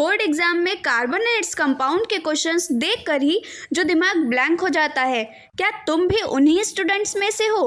Board exam में carbon and its compound के questions देखकर ही जो दिमाग ब्लैंक हो जाता है, क्या तुम भी उन्हीं स्टूडेंट्स में से हो?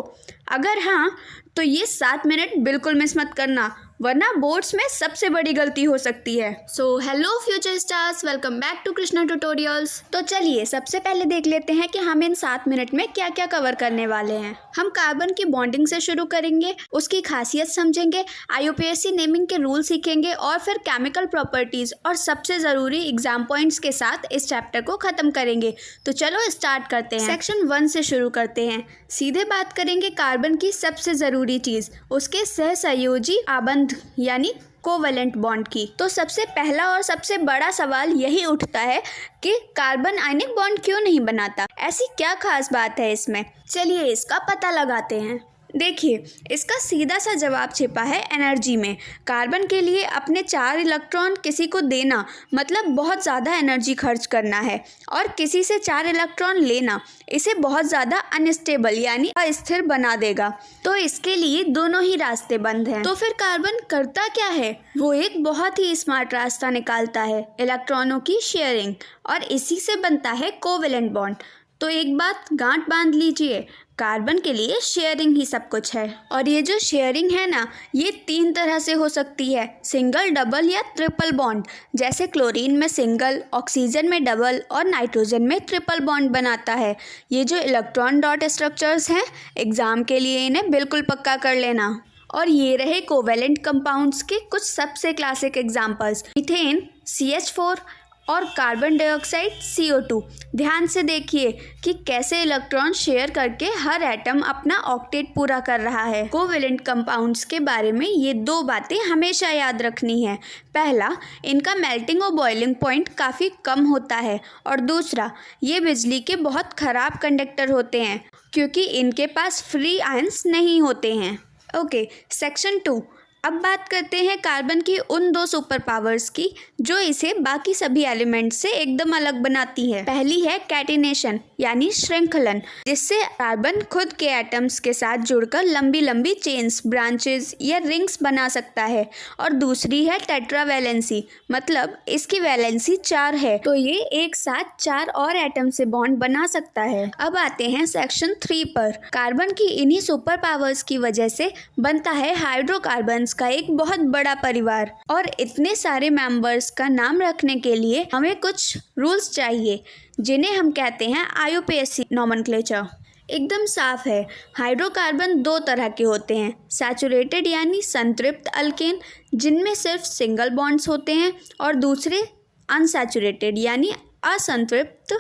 अगर हाँ, तो ये 7 मिनट बिल्कुल मिस मत करना, वरना बोर्ड्स में सबसे बड़ी गलती हो सकती है। So hello future stars, welcome back to Krishna tutorials. तो चलिए सबसे पहले देख लेते हैं कि हम इन 7 मिनट में क्या क्या कवर करने वाले हैं। हम कार्बन की बॉन्डिंग से शुरू करेंगे, उसकी खासियत समझेंगे, IUPAC नेमिंग के रूल सीखेंगे और फिर केमिकल प्रॉपर्टीज और सबसे ज़रूरी एग्जाम पॉइंट्स के साथ इस चैप्टर को ख़त्म करेंगे। तो चलो स्टार्ट करते हैं। सेक्शन 1 से शुरू करते हैं। सीधे बात करेंगे कार्बन की सबसे ज़रूरी चीज़, उसके सहसंयोजी आबंध यानी कोवेलेंट बॉन्ड की। तो सबसे पहला और सबसे बड़ा सवाल यही उठता है कि कार्बन आयनिक बॉन्ड क्यों नहीं बनाता? ऐसी क्या खास बात है इसमें? चलिए इसका पता लगाते हैं। देखिए, इसका सीधा सा जवाब छिपा है एनर्जी में। कार्बन के लिए अपने 4 इलेक्ट्रॉन किसी को देना मतलब बहुत ज़्यादा एनर्जी खर्च करना है, और किसी से 4 इलेक्ट्रॉन लेना इसे बहुत ज़्यादा अनस्टेबल यानी अस्थिर बना देगा। तो इसके लिए दोनों ही रास्ते बंद हैं। तो फिर कार्बन करता क्या है? वो एक बहुत ही स्मार्ट रास्ता निकालता है, इलेक्ट्रॉनों की शेयरिंग, और इसी से बनता है कोवेलेंट बॉन्ड। तो एक बात गांठ बांध लीजिए, कार्बन के लिए शेयरिंग ही सब कुछ है। और ये जो शेयरिंग है ना, ये 3 तरह से हो सकती है, सिंगल, डबल या ट्रिपल बॉन्ड। जैसे क्लोरीन में सिंगल, ऑक्सीजन में डबल और नाइट्रोजन में ट्रिपल बॉन्ड बनाता है। ये जो इलेक्ट्रॉन डॉट स्ट्रक्चर्स हैं, एग्जाम के लिए इन्हें बिल्कुल पक्का कर लेना। और ये रहे कोवेलेंट कंपाउंड्स के कुछ सबसे क्लासिक एग्जाम्पल्स, मीथेन CH4 और कार्बन डाइऑक्साइड CO2। ध्यान से देखिए कि कैसे इलेक्ट्रॉन शेयर करके हर एटम अपना ऑक्टेट पूरा कर रहा है। कोवेलेंट कंपाउंड्स के बारे में ये 2 बातें हमेशा याद रखनी है। पहला, इनका मेल्टिंग और बॉइलिंग पॉइंट काफ़ी कम होता है, और दूसरा, ये बिजली के बहुत ख़राब कंडक्टर होते हैं क्योंकि इनके पास फ्री आयंस नहीं होते हैं। Okay, section 2। अब बात करते हैं कार्बन की उन 2 सुपर पावर्स की जो इसे बाकी सभी एलिमेंट्स से एकदम अलग बनाती है। पहली है कैटिनेशन यानी श्रृंखलन, जिससे कार्बन खुद के एटम्स के साथ जुड़कर लंबी लंबी चेन्स, ब्रांचेस या रिंग्स बना सकता है। और दूसरी है टेट्रावैलेंसी, मतलब इसकी वैलेंसी 4 है, तो ये एक साथ 4 और एटम से बॉन्ड बना सकता है। अब आते हैं सेक्शन 3 पर। कार्बन की इन्हीं सुपर पावर्स की वजह से बनता है हाइड्रोकार्बन्स का एक बहुत बड़ा परिवार, और इतने सारे मेंबर्स का नाम रखने के लिए हमें कुछ रूल्स चाहिए, जिन्हें हम कहते हैं IUPAC नॉमेनक्लेचर। एकदम साफ है, हाइड्रोकार्बन 2 तरह के होते हैं, सैचुरेटेड यानी संतृप्त अल्केन जिनमें सिर्फ सिंगल बॉन्ड्स होते हैं, और दूसरे अनसैचुरेटेड यानी असंतृप्त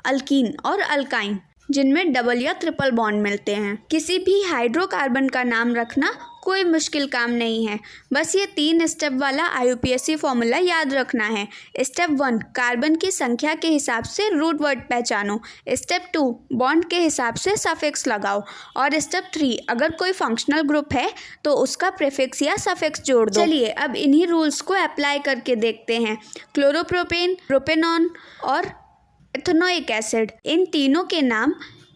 अल्कीन और अल्काइन जिनमें डबल या ट्रिपल बॉन्ड मिलते हैं। किसी भी हाइड्रोकार्बन का नाम रखना कोई मुश्किल काम नहीं है, बस ये 3 स्टेप वाला IUPAC फॉर्मूला याद रखना है। स्टेप 1, कार्बन की संख्या के हिसाब से रूट वर्ड पहचानो। स्टेप 2, बॉन्ड के हिसाब से सफिक्स लगाओ। और स्टेप 3, अगर कोई फंक्शनल ग्रुप है तो उसका प्रीफिक्स या सफिक्स जोड़ दो। चलिए अब इन्हीं रूल्स को अप्लाई करके देखते हैं। क्लोरोप्रोपेन, प्रोपेनॉन और इथेनोइक एसिड, इन तीनों के नाम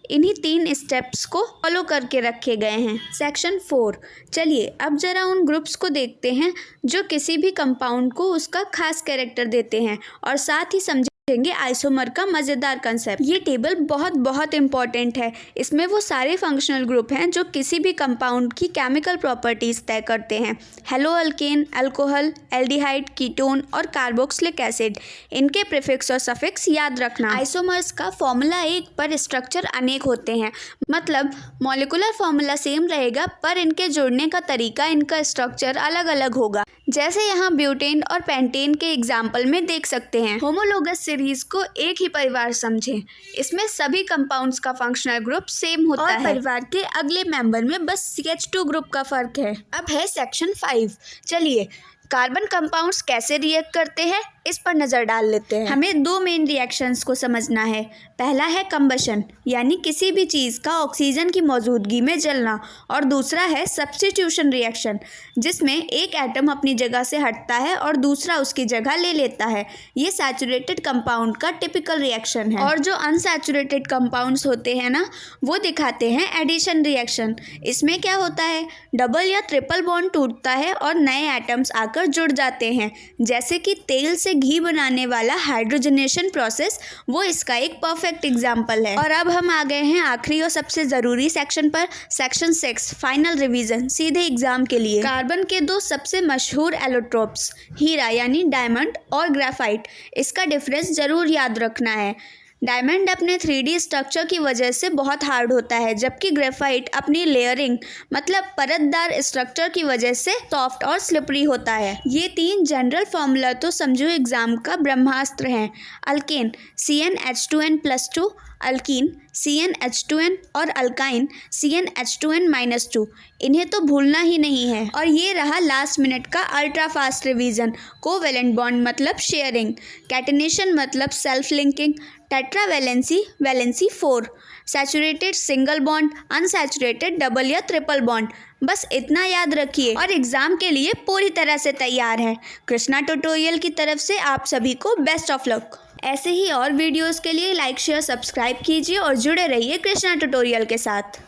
इन्हीं 3 स्टेप्स को फॉलो करके रखे गए हैं। सेक्शन 4। चलिए अब जरा उन ग्रुप्स को देखते हैं जो किसी भी कंपाउंड को उसका खास कैरेक्टर देते हैं, और साथ ही समझेंगे आइसोमर का मज़ेदार कंसेप्ट। ये टेबल बहुत बहुत इंपॉर्टेंट है। इसमें वो सारे फंक्शनल ग्रुप हैं जो किसी भी कंपाउंड की केमिकल प्रॉपर्टीज तय करते हैं। Hello alkane, alcohol, aldehyde, ketone और कार्बोक्सिलिक एसिड, इनके प्रीफिक्स और सफिक्स याद रखना। आइसोमर्स का फॉर्मूला एक पर स्ट्रक्चर अनेक होते हैं, मतलब मॉलिक्यूलर फॉर्मूला सेम रहेगा पर इनके जुड़ने का तरीका, इनका स्ट्रक्चर अलग अलग होगा। जैसे यहाँ ब्यूटेन और पेंटेन के एग्जाम्पल में देख सकते हैं। होमोलोगस सीरीज को एक ही परिवार समझें, इसमें सभी कंपाउंड्स का फंक्शनल ग्रुप सेम होता है, और परिवार के अगले मेंबर में बस CH2 ग्रुप का फर्क है। अब है सेक्शन 5। चलिए कार्बन कंपाउंड्स कैसे रिएक्ट करते हैं इस पर नज़र डाल लेते हैं। हमें 2 मेन रिएक्शंस को समझना है। पहला है कंबशन यानी किसी भी चीज़ का ऑक्सीजन की मौजूदगी में जलना, और दूसरा है सब्स्टिट्यूशन रिएक्शन जिसमें एक एटम अपनी जगह से हटता है और दूसरा उसकी जगह ले लेता है। ये सैचुरेटेड कंपाउंड का टिपिकल रिएक्शन है। और जो अनसैचुरेटेड कंपाउंड्स होते हैं ना, वो दिखाते हैं एडिशन रिएक्शन। इसमें क्या होता है, डबल या ट्रिपल बॉन्ड टूटता है और नए एटम्स आकर जाकर जुड़ जाते हैं, जैसे कि तेल से घी बनाने वाला हाइड्रोजनेशन प्रोसेस, वो इसका एक परफेक्ट एग्जाम्पल है। और अब हम आ गए हैं आखिरी और सबसे ज़रूरी सेक्शन पर, सेक्शन 6 फाइनल रिवीजन, सीधे एग्जाम के लिए। कार्बन के दो सबसे मशहूर एलोट्रोप्स, हीरा यानी डायमंड और ग्रेफाइट, इसका डिफरेंस ज़रूर याद रखना है। डायमंड अपने 3D स्ट्रक्चर की वजह से बहुत हार्ड होता है, जबकि ग्रेफाइट अपनी लेयरिंग मतलब परतदार स्ट्रक्चर की वजह से सॉफ्ट और स्लिपरी होता है। ये 3 जनरल फार्मूला तो समझो एग्जाम का ब्रह्मास्त्र हैं। अल्केन CnH2n+2, अल्कीन CnH2n और अल्काइन CnH2n-2, इन्हें तो भूलना ही नहीं है। और ये रहा लास्ट मिनट का ultra fast revision. Covalent bond मतलब शेयरिंग, कैटेनेशन मतलब self linking, tetravalency valency 4, saturated single bond, unsaturated double या ट्रिपल बॉन्ड, बस इतना याद रखिए और एग्जाम के लिए पूरी तरह से तैयार हैं। कृष्णा ट्यूटोरियल की तरफ से आप सभी को बेस्ट ऑफ लक। ऐसे ही और वीडियोस के लिए लाइक शेयर सब्सक्राइब कीजिए और जुड़े रहिए कृष्णा ट्यूटोरियल के साथ।